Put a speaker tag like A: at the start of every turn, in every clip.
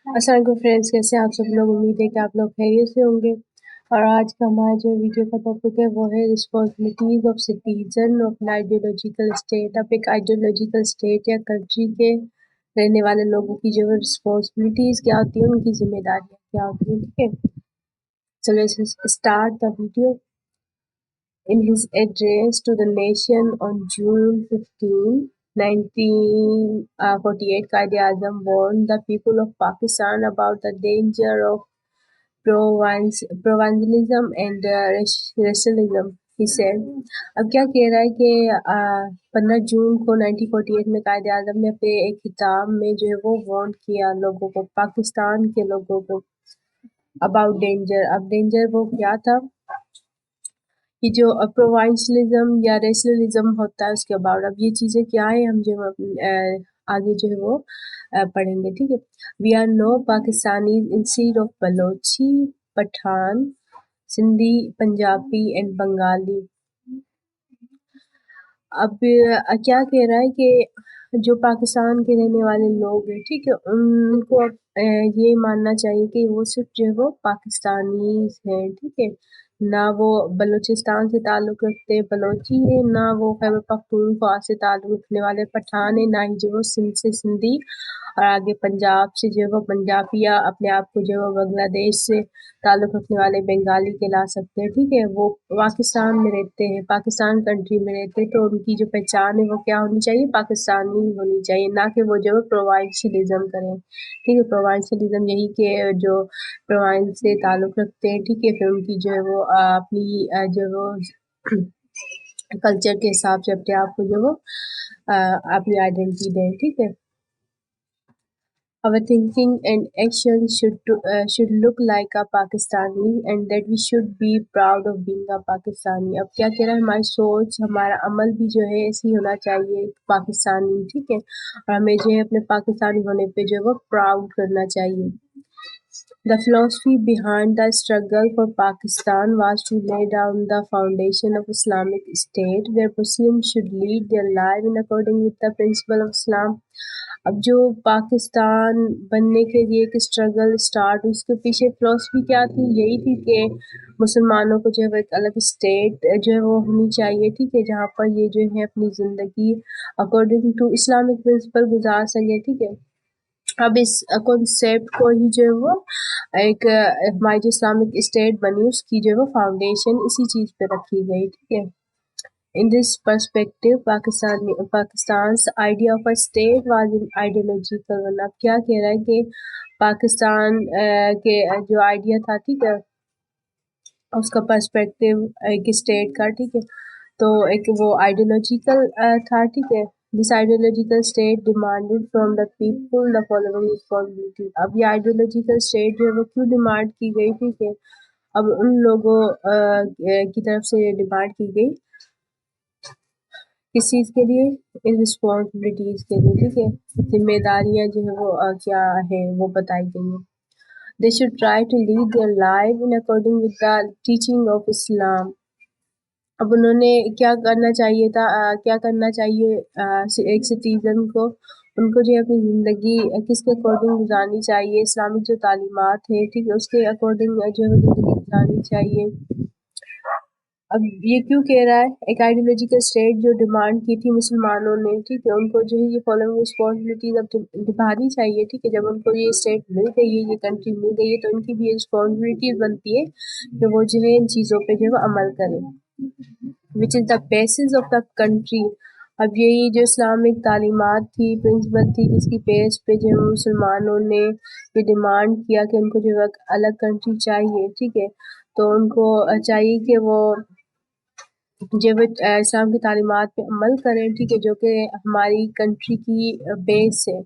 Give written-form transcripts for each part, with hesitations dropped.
A: السلام علیکم فرینڈس، کیسے ہیں آپ سب لوگ؟ امید ہے کہ آپ لوگ خیریت سے ہوں گے۔ اور آج کا ہمارا جو ویڈیو کا ٹاپک ہے وہ ہے responsibilities of citizen of an ideological state. اب ایک آئیڈیولوجیکل اسٹیٹ یا کنٹری کے رہنے والے لوگوں کی جو رسپانسبلٹیز کیا ہوتی ہیں، ان کی ذمہ داریاں کیا ہوتی ہیں، ٹھیک ہے۔ So let's start the video. In his address to the nation on June 15, 1948, Qaid Azam warned the people of Pakistan about the danger of provincialism and racialism. He said, اب کیا کہہ رہا ہے کہ 15 جون کو 1948 میں قائد اعظم نے اپنے ایک خطاب میں جو ہے وہ وارن کیا لوگوں کو، پاکستان کے لوگوں کو، اباؤٹ ڈینجر۔ اب ڈینجر وہ کیا تھا کہ جو پروونشلزم یا ریشنلزم ہوتا ہے اس کے اباؤٹ۔ اب یہ چیزیں کیا ہیں ہم جو آگے جو ہے وہ پڑھیں گے، ٹھیک ہے۔ We are now Pakistanis instead of Baluchi, Pathan, Sindhi, Punjabi and Bengali. اب کیا کہہ رہا ہے کہ جو پاکستان کے رہنے والے لوگ ہیں، ٹھیک ہے، ان کو یہ ماننا چاہیے کہ وہ صرف جو ہے وہ پاکستانیز ہیں، ٹھیک ہے، نہ وہ بلوچستان سے تعلق رکھتے بلوچی ہیں، نہ وہ خیبر پختونخوا سے تعلق رکھنے والے پٹھان ہیں، نہ ہی جو وہ سندھ سے سندھی اور آگے پنجاب سے جو ہے وہ پنجابی یا اپنے آپ کو جو ہے وہ بنگلہ دیش سے تعلق رکھنے والے بنگالی کہلا سکتے ہیں، ٹھیک ہے۔ وہ پاکستان میں رہتے ہیں، پاکستان کنٹری میں رہتے ہیں، تو ان کی جو پہچان ہے وہ کیا ہونی چاہیے؟ پاکستانی ہونی چاہیے، نہ کہ وہ جو ہے پروونشلزم کریں، ٹھیک ہے۔ پروونشلزم یہی کہ جو پروونس سے تعلق رکھتے ہیں، ٹھیک ہے، پھر ان کی جو ہے وہ اپنی جو وہ کلچر کے حساب سے اپنے آپ کو جو وہ اپنی آئیڈینٹی دیں، ٹھیک ہے۔ Our thinking and action should look like a Pakistani and that we should be proud of being a Pakistani. اب کیا کہہ رہا ہے؟ ہماری سوچ، ہمارا عمل بھی جو ہے ایسی ہونا چاہیے پاکستانی، ٹھیک ہے، اور ہمیں جو ہے اپنے پاکستانی ہونے پہ جو ہے وہ پراؤڈ کرنا چاہیے۔ The philosophy behind the struggle for Pakistan was to lay down the foundation of Islamic State where Muslims should lead their life in accordance with the principle of Islam. اب جو پاکستان بننے کے لیے ایک اسٹرگل اسٹارٹ ہوئی، اس کے پیچھے فلسفی کیا تھی؟ یہی تھی کہ مسلمانوں کو جو ہے ایک الگ اسٹیٹ جو ہے وہ ہونی چاہیے، ٹھیک ہے، جہاں پر یہ جو ہے اپنی زندگی اکارڈنگ ٹو اسلامک پرنسپل گزار سکے، ٹھیک ہے۔ اب اس کنسیپٹ کو ہی جو ہے وہ ایک ہماری جو اسلامک اسٹیٹ بنی اس کی جو ہے وہ فاؤنڈیشن اسی چیز پہ رکھی گئی، ٹھیک ہے۔ In this perspective, Pakistan's idea of a state was an ideological one. اب کیا کہہ رہا ہے کہ پاکستان کے جو آئیڈیا تھا، ٹھیک ہے، اس کا پرسپیکٹیو ایک اسٹیٹ کا، ٹھیک ہے، تو ایک وہ آئیڈیولوجیکل تھا، ٹھیک ہے۔ This ideological state demanded from the people the following responsibility. اب یہ آئیڈیولوجیکل اسٹیٹ جو ہے وہ کیوں ڈیمانڈ کی گئی، ٹھیک ہے، اب ان لوگوں کی طرف سے ڈیمانڈ کی گئی کس چیز کے لیے؟ ان رسپانسبلٹیز کے لیے، ٹھیک ہے، ذمہ داریاں جو ہے وہ کیا ہیں وہ بتائی گئی ہیں۔ They should try to lead their life in according with the teaching of Islam. اب انہوں نے کیا کرنا چاہیے تھا، کیا کرنا چاہیے ایک سٹیزن کو؟ ان کو جو ہے اپنی زندگی کس کے اکارڈنگ گزارنی چاہیے؟ اسلامک جو تعلیمات ہیں، ٹھیک ہے، اس کے اکارڈنگ جو ہے زندگی گزارنی چاہیے۔ اب یہ کیوں کہہ رہا ہے؟ ایک آئیڈیولوجیکل اسٹیٹ جو ڈیمانڈ کی تھی مسلمانوں نے، ٹھیک ہے، ان کو جو ہے یہ فالوئنگ رسپانسبلٹیز اب نبھانی چاہیے، ٹھیک ہے۔ جب ان کو یہ اسٹیٹ مل گئی ہے، یہ کنٹری مل گئی ہے، تو ان کی بھی یہ رسپانسبلٹیز بنتی ہے کہ وہ جو ہے ان چیزوں پہ جو ہے وہ عمل کریں، which is the basis of the country. اب یہی جو اسلامک تعلیمات تھی، پرنسپل تھی، جس کی بیس پہ جو ہے مسلمانوں نے یہ ڈیمانڈ کیا کہ ان کو جو ہے الگ کنٹری چاہیے، ٹھیک ہے، تو ان کو چاہیے کہ وہ جب اسلام کی تعلیمات پہ عمل کریں، ٹھیک ہے، جو کہ ہماری کنٹری کی بیس ہے،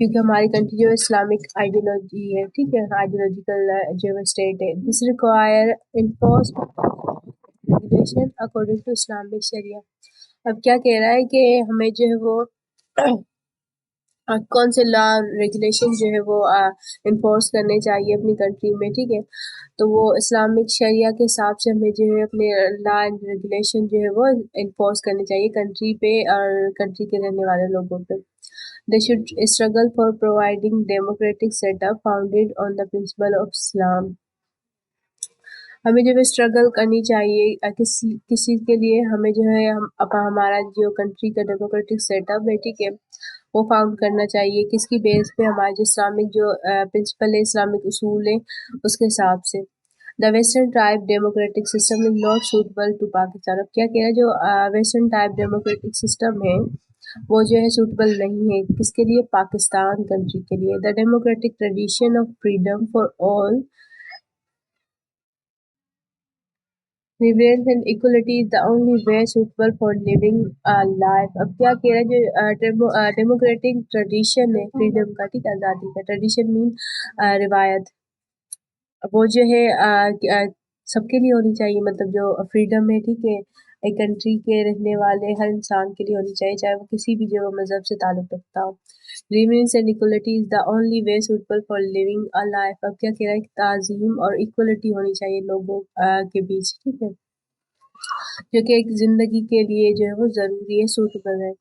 A: کیونکہ ہماری کنٹری جو اسلامک آئیڈیولوجی ہے، ٹھیک ہے، آئیڈیولوجیکل جو اسٹیٹ ہے۔ This require regulation according to Islamic sharia. اب کیا کہہ رہا ہے کہ ہمیں جو ہے وہ کون سے لا ریگولیشن جو ہے وہ انفورس کرنے چاہیے اپنی کنٹری میں، ٹھیک ہے، تو وہ اسلامک شریعہ کے حساب سے ہمیں جو ہے اپنے لا اینڈ ریگولیشن جو ہے وہ انفورس کرنے چاہیے کنٹری پہ اور کنٹری کے رہنے والے لوگوں پہ۔ They should struggle for providing democratic setup founded on the principle of Islam. ہمیں جو ہے اسٹرگل کرنی چاہیے کسی کے لیے. ہمیں جو ہے ہمارا جو کنٹری کا ڈیموکریٹک سیٹ اپ ہے ٹھیک ہے وہ فاؤنڈ کرنا چاہیے. کس کی بیس پہ؟ ہمارے جو اسلامک جو پرنسپل ہے، اسلامک اصول ہے اس کے حساب سے. The western type democratic system is not suitable to Pakistan. اب کیا کہہ رہا ہے؟ جو ویسٹرن ٹائپ ڈیموکریٹک سسٹم ہے وہ جو ہے سوٹیبل نہیں ہے. کس کے لیے؟ پاکستان کنٹری کے لیے. The democratic tradition of freedom for all Reverence and equality is the only way suitable for living a life. اب کیا کہہ رہا ہے؟ جو ڈیموکریٹک ٹریڈیشن ہے فریڈم کا، ٹھیک ہے، آزادی کا. ٹریڈیشن مین روایت. وہ جو ہے سب کے لیے ہونی چاہیے. مطلب جو فریڈم ہے ٹھیک ہے ایک کنٹری کے رہنے والے ہر انسان کے لیے ہونی چاہیے، چاہے وہ کسی بھی جو مذہب سے تعلق رکھتا ہو. Reverence and equality is the only way suitable for living a life. اب کیا کہہ رہا ہے؟ تعظیم اور ایکولیٹی ہونی چاہیے لوگوں کے بیچ، ٹھیک ہے، جو کہ ایک زندگی کے لیے جو ہے وہ ضروری ہے، سوٹیبل ہے.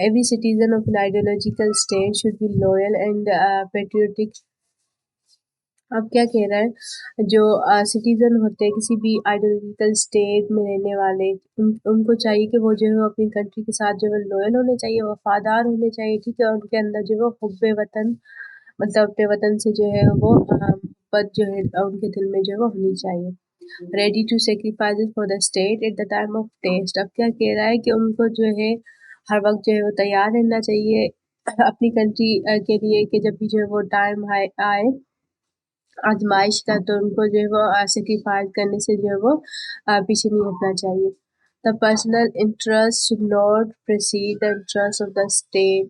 A: Every citizen of an ideological state should be loyal and patriotic. اب کیا کہہ رہا ہے؟ جو سٹیزن ہوتے ہیں کسی بھی آئیڈیولوجیکل اسٹیٹ میں رہنے والے، ان کو چاہیے کہ وہ جو ہے اپنی کنٹری کے ساتھ جو ہے لوئل ہونے چاہیے، وفادار ہونے چاہیے، ٹھیک ہے. اور ان کے اندر جو ہے حب وطن، مطلب اپنے وطن سے جو ہے وہ محبت جو ہے ان کے دل میں جو ہے وہ ہونی چاہیے. Ready to sacrifice for the state at the time of test. اب کیا کہہ رہا ہے کہ ان کو جو ہے ہر وقت جو ہے وہ تیار رہنا چاہیے اپنی کنٹری کے لیے، کہ جب بھی جو ہے وہ ٹائم آئے آزمائش کا تو ان کو جو ہے وہ سیکریفائز کرنے سے جو ہے وہ پیچھے نہیں ہٹنا چاہیے. The personal interest should not precede the interest of the state.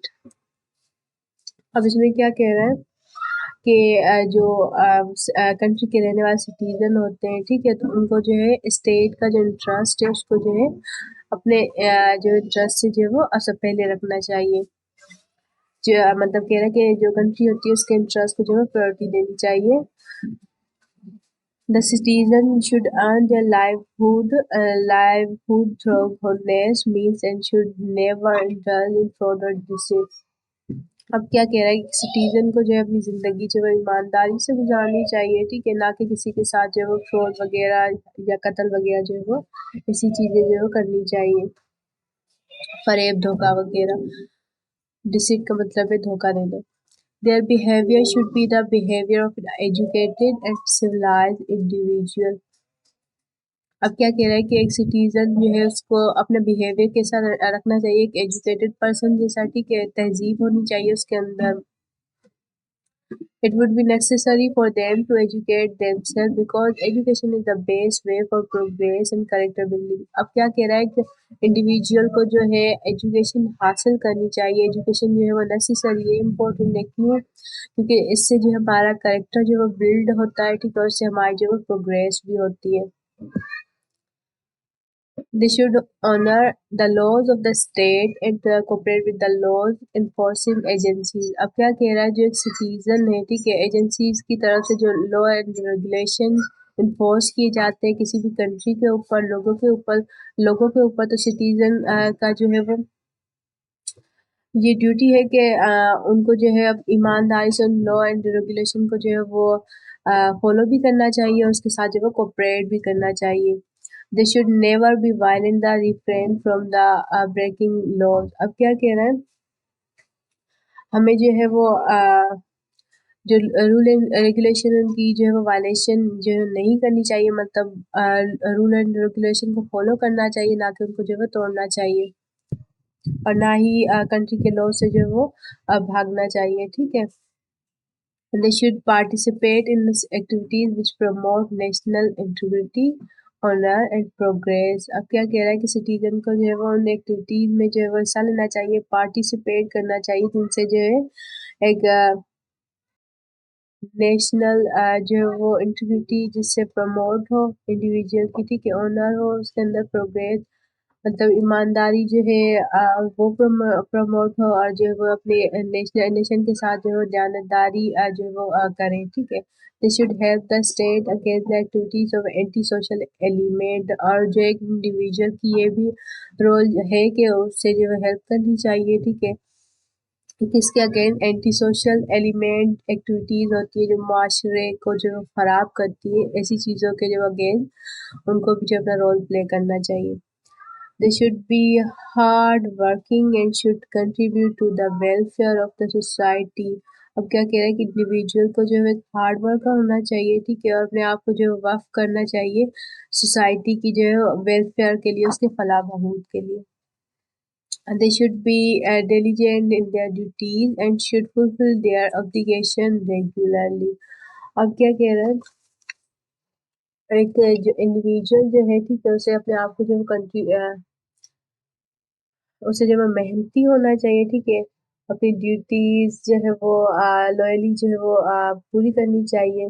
A: اب اس میں کیا کہہ رہا ہے کہ جو کنٹری کے رہنے والے سٹیزن ہوتے ہیں ٹھیک ہے تو ان کو جو ہے اسٹیٹ کا جو انٹرسٹ ہے اس کو جو ہے اپنے جو انٹرسٹ سے جو ہے وہ سب پہلے رکھنا چاہیے. جو مطلب کہہ رہا ہے کہ جو کنٹری ہوتی ہے اس کے انٹرسٹ کو جو ہے پرائورٹی دینی چاہیے. The citizen should earn their livelihood through honest means and should never indulge in fraud or deceit. اب کیا کہہ رہا ہے کہ سٹیزن کو جو ہے اپنی زندگی جو ہے ایمانداری سے گزارنی چاہیے، ٹھیک ہے، نہ کہ کسی کے ساتھ جو ہے وہ فراڈ وغیرہ یا قتل وغیرہ جو ہے وہ ایسی چیزیں جو ہے وہ کرنی چاہیے، فریب دھوکہ وغیرہ. ڈیسیٹ کا مطلب ہے دھوکہ دینا. Their behavior should be the behavior of an educated and civilized individual. اب کیا کہہ رہا ہے کہ ایک سٹیزن جو ہے اس کو اپنا بیہیویئر کیسا رکھنا چاہیے؟ ایک ایجوکیٹڈ پرسن جیسا، ٹھیک ہے، تہذیب ہونی چاہیے اس کے اندر. It would be necessary for them to educate themselves because education is the best way for progress and character building. اب کیا کہہ رہا ہے کہ انڈیویجول کو جو ہے ایجوکیشن حاصل کرنی چاہیے. ایجوکیشن جو ہے وہ نیسیسری ہے، امپورٹنٹ ہے. کیوں؟ کیونکہ اس سے جو ہے ہمارا کریکٹر جو ہے وہ بلڈ ہوتا ہے، ٹھیک ہے، اور اس سے ہماری جو ہے پروگریس بھی ہوتی ہے. They should honor the laws of the state and cooperate with the laws enforcing agencies. اب کیا کہہ رہا ہے؟ جو ایک سٹیزن ہے ٹھیک ہے، ایجنسیز کی طرف سے جو لا اینڈ ریگولیشن انفورس کیے جاتے ہیں کسی بھی کنٹری کے اوپر، لوگوں کے اوپر تو سٹیزن کا جو ہے وہ یہ ڈیوٹی ہے کہ ان کو جو ہے اب ایمانداری سے ان لا اینڈ ریگولیشن کو جو ہے وہ فالو بھی کرنا چاہیے اور اس کے ساتھ جو ہے وہ کوپریٹ بھی کرنا چاہیے. They should never be violent or refrain from the breaking laws. اب کیا کہہ رہے ہیں؟ ہمیں جو ہے وہ جو رول اینڈ ریگولیشن کی جو ہے وہ وائلیشن جو ہے نہیں کرنی چاہیے. مطلب رول اینڈ ریگولیشن کو فالو کرنا چاہیے، نہ کہ ان کو جو ہے توڑنا چاہیے، اور نہ ہی کنٹری کے لاء سے جو ہے وہ بھاگنا چاہیے، ٹھیک ہے. They should participate in activities which promote national integrity, honor and progress. اب کیا کہہ رہا ہے کہ سٹیزن کو جو ہے وہ ان ایکٹیویٹیز میں جو ہے وہ حصہ لینا چاہیے، پارٹیسپیٹ کرنا چاہیے، جن سے جو ہے ایک نیشنل جو ہے وہ انٹیگریٹی جس سے پروموٹ ہو انڈیویجول کی، ٹھیک ہے، آنر ہو اس کے اندر، پروگریس مطلب ایمانداری جو ہے وہ پروموٹ ہو، اور جو ہے وہ اپنے نیشن کے ساتھ جو ہے دیانتداری جو ہے وہ کریں، ٹھیک ہے. They should help the state against the activities of anti-social element. اور جو ایک انڈیویجول کی یہ بھی رول ہے کہ اس سے جو ہے ہیلپ کرنی چاہیے، ٹھیک ہے. کس کے again anti social element activities ہوتی ہے جو معاشرے کو جو خراب کرتی ہے، ایسی چیزوں کے جو اگین ان کو بھی جو اپنا رول پلے کرنا چاہیے. They should be hard working and should contribute to the welfare of the society. اب کیا کہہ رہا ہے کہ انڈیویجول کو جو ہے ہارڈ ورکر ہونا چاہیے، ٹھیک ہے، اور اپنے آپ کو جو وقف کرنا چاہیے سوسائٹی کی جو ہے ویلفیئر کے لیے، اس کے فلاح بہبود کے لیے. They should be diligent in their duties and should fulfill their obligation regularly. اب کیا کہہ رہا ہے، ایک جو انڈیویجول جو ہے ٹھیک ہے اسے اپنے آپ کو جو اسے جو ہے محنتی ہونا چاہیے، ٹھیک ہے، اپنی ڈیوٹیز جو ہے وہ لوئلی جو ہے وہ پوری کرنی چاہیے،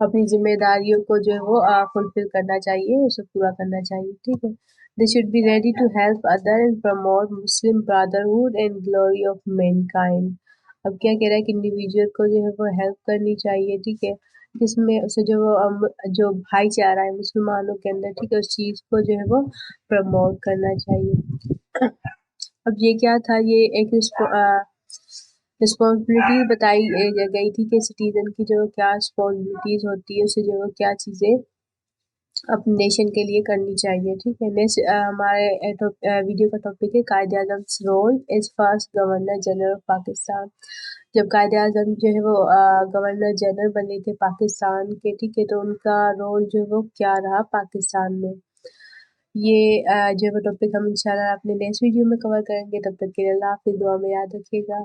A: اپنی ذمہ داریوں کو جو ہے وہ فلفل کرنا چاہیے، اسے پورا کرنا چاہیے، ٹھیک ہے. They should be ready to help others and promote Muslim brotherhood and glory of mankind. اب کیا کہہ رہا ہے کہ انڈیویجول کو جو ہے وہ ہیلپ کرنی چاہیے، ٹھیک ہے، جس میں اسے جو وہ جو بھائی چارہ ہے مسلمانوں کے اندر، ٹھیک ہے، اس چیز کو جو ہے وہ پروموٹ کرنا چاہیے. اب یہ کیا تھا، یہ ایک رسپانسبلٹی بتائی گئی تھی کہ سٹیزن کی جو کیا رسپانسبلٹیز ہوتی ہے، اسے جو وہ کیا چیزیں اپنے نیشن کے لیے کرنی چاہیے، ٹھیک ہے. نیکسٹ ہمارے ویڈیو کا ٹاپک ہے Quaid-e-Azam role as first governor general of Pakistan. جب قائد اعظم جو ہے وہ گورنر جنرل بنے تھے پاکستان کے، ٹھیک ہے، تو ان کا رول جو ہے وہ کیا رہا پاکستان میں. یہ جو ہے وہ ٹاپک ہم انشاءاللہ اپنے نیکسٹ ویڈیو میں کور کریں گے. تب تک کے لیے اللہ حافظ، دعا میں یاد رکھیے گا.